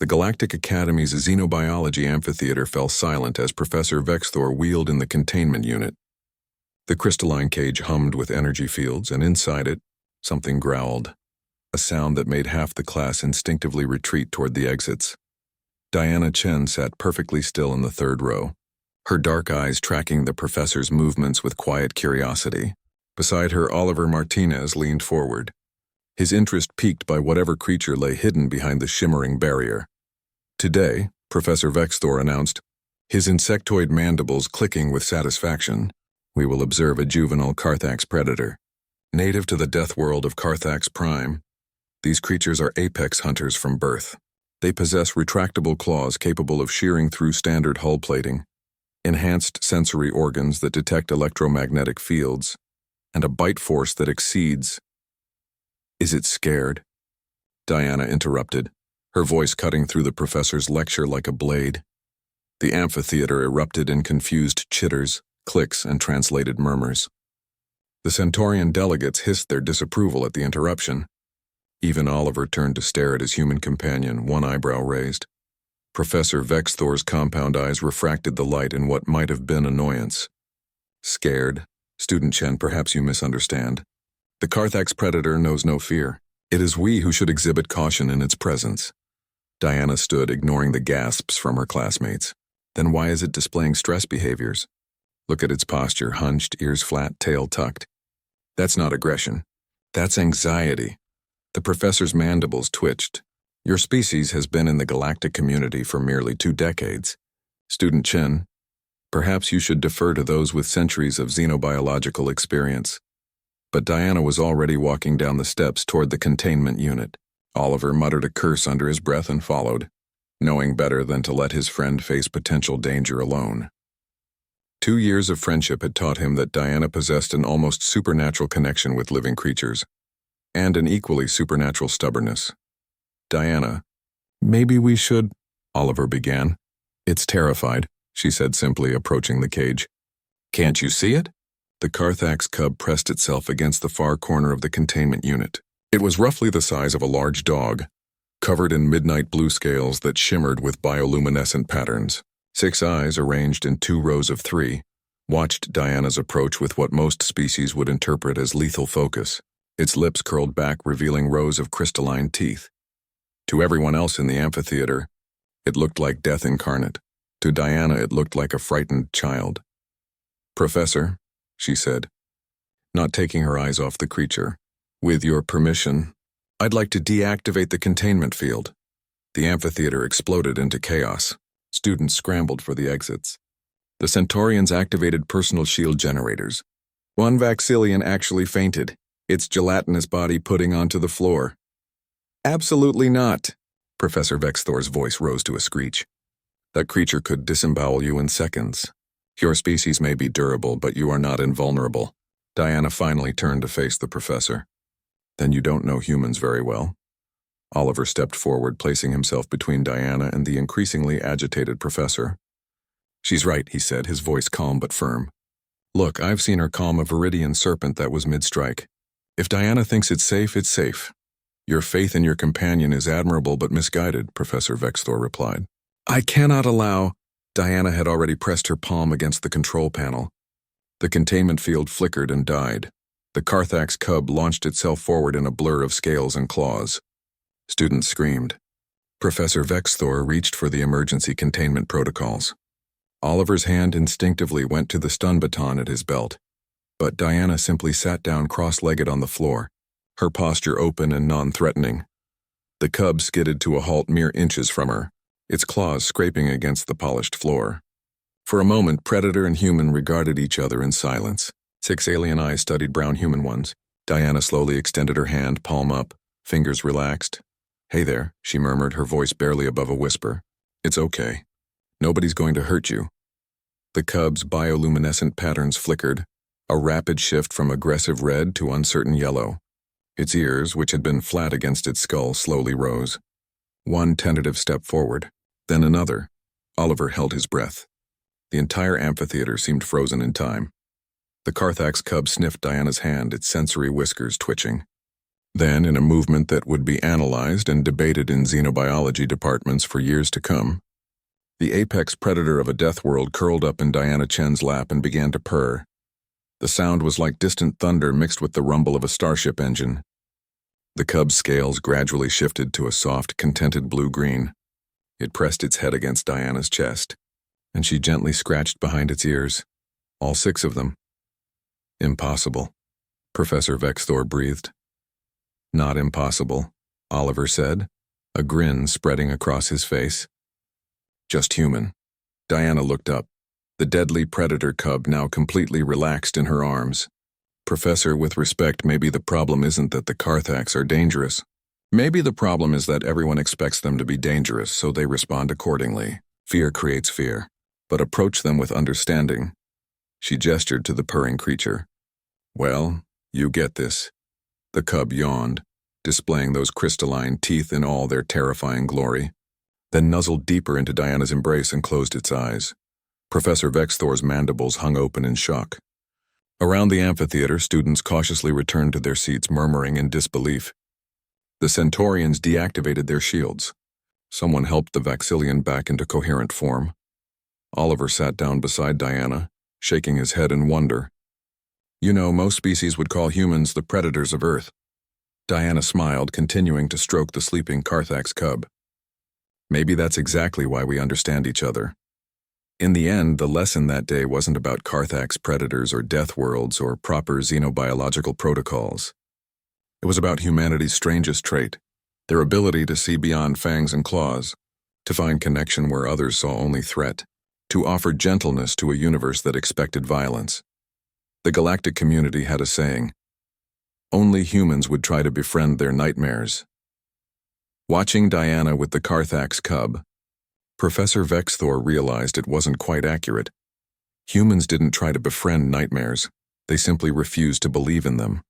The Galactic Academy's xenobiology amphitheater fell silent as Professor Vexthor wheeled in the containment unit. The crystalline cage hummed with energy fields, and inside it, something growled, a sound that made half the class instinctively retreat toward the exits. Diana Chen sat perfectly still in the third row, her dark eyes tracking the professor's movements with quiet curiosity. Beside her, Oliver Martinez leaned forward, his interest piqued by whatever creature lay hidden behind the shimmering barrier. Today, Professor Vexthor announced, his insectoid mandibles clicking with satisfaction, we will observe a juvenile Carthax predator. Native to the death world of Carthax Prime, these creatures are apex hunters from birth. They possess retractable claws capable of shearing through standard hull plating, enhanced sensory organs that detect electromagnetic fields, and a bite force that exceeds. Is it scared? Diana interrupted, her voice cutting through the professor's lecture like a blade. The amphitheater erupted in confused chitters, clicks, and translated murmurs. The Centaurian delegates hissed their disapproval at the interruption. Even Oliver turned to stare at his human companion, one eyebrow raised. Professor Vexthor's compound eyes refracted the light in what might have been annoyance. Scared? Student Chen, perhaps you misunderstand. The Carthax predator knows no fear. It is we who should exhibit caution in its presence. Diana stood, ignoring the gasps from her classmates. Then why is it displaying stress behaviors? Look at its posture, hunched, ears flat, tail tucked. That's not aggression. That's anxiety. The professor's mandibles twitched. Your species has been in the galactic community for merely 2 decades. Student Chen, perhaps you should defer to those with centuries of xenobiological experience. But Diana was already walking down the steps toward the containment unit. Oliver muttered a curse under his breath and followed, knowing better than to let his friend face potential danger alone. 2 years of friendship had taught him that Diana possessed an almost supernatural connection with living creatures, and an equally supernatural stubbornness. Diana, maybe we should, Oliver began. It's terrified, she said simply, approaching the cage. Can't you see it? The Carthax cub pressed itself against the far corner of the containment unit. It was roughly the size of a large dog, covered in midnight blue scales that shimmered with bioluminescent patterns. 6 eyes, arranged in 2 rows of 3, watched Diana's approach with what most species would interpret as lethal focus. Its lips curled back, revealing rows of crystalline teeth. To everyone else in the amphitheater, it looked like death incarnate. To Diana, it looked like a frightened child. Professor, she said, not taking her eyes off the creature, with your permission, I'd like to deactivate the containment field. The amphitheater exploded into chaos. Students scrambled for the exits. The Centaurians activated personal shield generators. One Vaxillian actually fainted, its gelatinous body putting onto the floor. Absolutely not. Professor Vexthor's voice rose to a screech. That creature could disembowel you in seconds. Your species may be durable, but you are not invulnerable. Diana finally turned to face the professor. Then you don't know humans very well. Oliver stepped forward, placing himself between Diana and the increasingly agitated professor. She's right, he said, his voice calm but firm. Look, I've seen her calm a viridian serpent that was mid-strike. If Diana thinks it's safe, it's safe. Your faith in your companion is admirable but misguided, Professor Vexthor replied. I cannot allow. Diana had already pressed her palm against the control panel. The containment field flickered and died. The Carthax cub launched itself forward in a blur of scales and claws. Students screamed. Professor Vexthor reached for the emergency containment protocols. Oliver's hand instinctively went to the stun baton at his belt, but Diana simply sat down cross-legged on the floor, her posture open and non-threatening. The cub skidded to a halt mere inches from her, its claws scraping against the polished floor. For a moment, predator and human regarded each other in silence. 6 alien eyes studied brown human ones. Diana slowly extended her hand, palm up, fingers relaxed. Hey there, she murmured, her voice barely above a whisper. It's okay. Nobody's going to hurt you. The cub's bioluminescent patterns flickered, a rapid shift from aggressive red to uncertain yellow. Its ears, which had been flat against its skull, slowly rose. One tentative step forward, then another. Oliver held his breath. The entire amphitheater seemed frozen in time. The Carthax cub sniffed Diana's hand, its sensory whiskers twitching. Then, in a movement that would be analyzed and debated in xenobiology departments for years to come, the apex predator of a death world curled up in Diana Chen's lap and began to purr. The sound was like distant thunder mixed with the rumble of a starship engine. The cub's scales gradually shifted to a soft, contented blue-green. It pressed its head against Diana's chest, and she gently scratched behind its ears, all 6 of them. Impossible, Professor Vexthor breathed. Not impossible, Oliver said, a grin spreading across his face. Just human. Diana looked up, the deadly predator cub now completely relaxed in her arms. Professor, with respect, maybe the problem isn't that the Carthax are dangerous. Maybe the problem is that everyone expects them to be dangerous, so they respond accordingly. Fear creates fear. But approach them with understanding. She gestured to the purring creature. Well, you get this. The cub yawned, displaying those crystalline teeth in all their terrifying glory, then nuzzled deeper into Diana's embrace and closed its eyes. Professor Vexthor's mandibles hung open in shock. Around the amphitheater, students cautiously returned to their seats, murmuring in disbelief. The Centaurians deactivated their shields. Someone helped the Vaxillian back into coherent form. Oliver sat down beside Diana, shaking his head in wonder. You know, most species would call humans the predators of Earth. Diana smiled, continuing to stroke the sleeping Carthax cub. Maybe that's exactly why we understand each other. In the end, the lesson that day wasn't about Carthax predators or death worlds or proper xenobiological protocols. It was about humanity's strangest trait, their ability to see beyond fangs and claws, to find connection where others saw only threat, to offer gentleness to a universe that expected violence. The galactic community had a saying, only humans would try to befriend their nightmares. Watching Diana with the Carthax cub, Professor Vexthor realized it wasn't quite accurate. Humans didn't try to befriend nightmares, they simply refused to believe in them.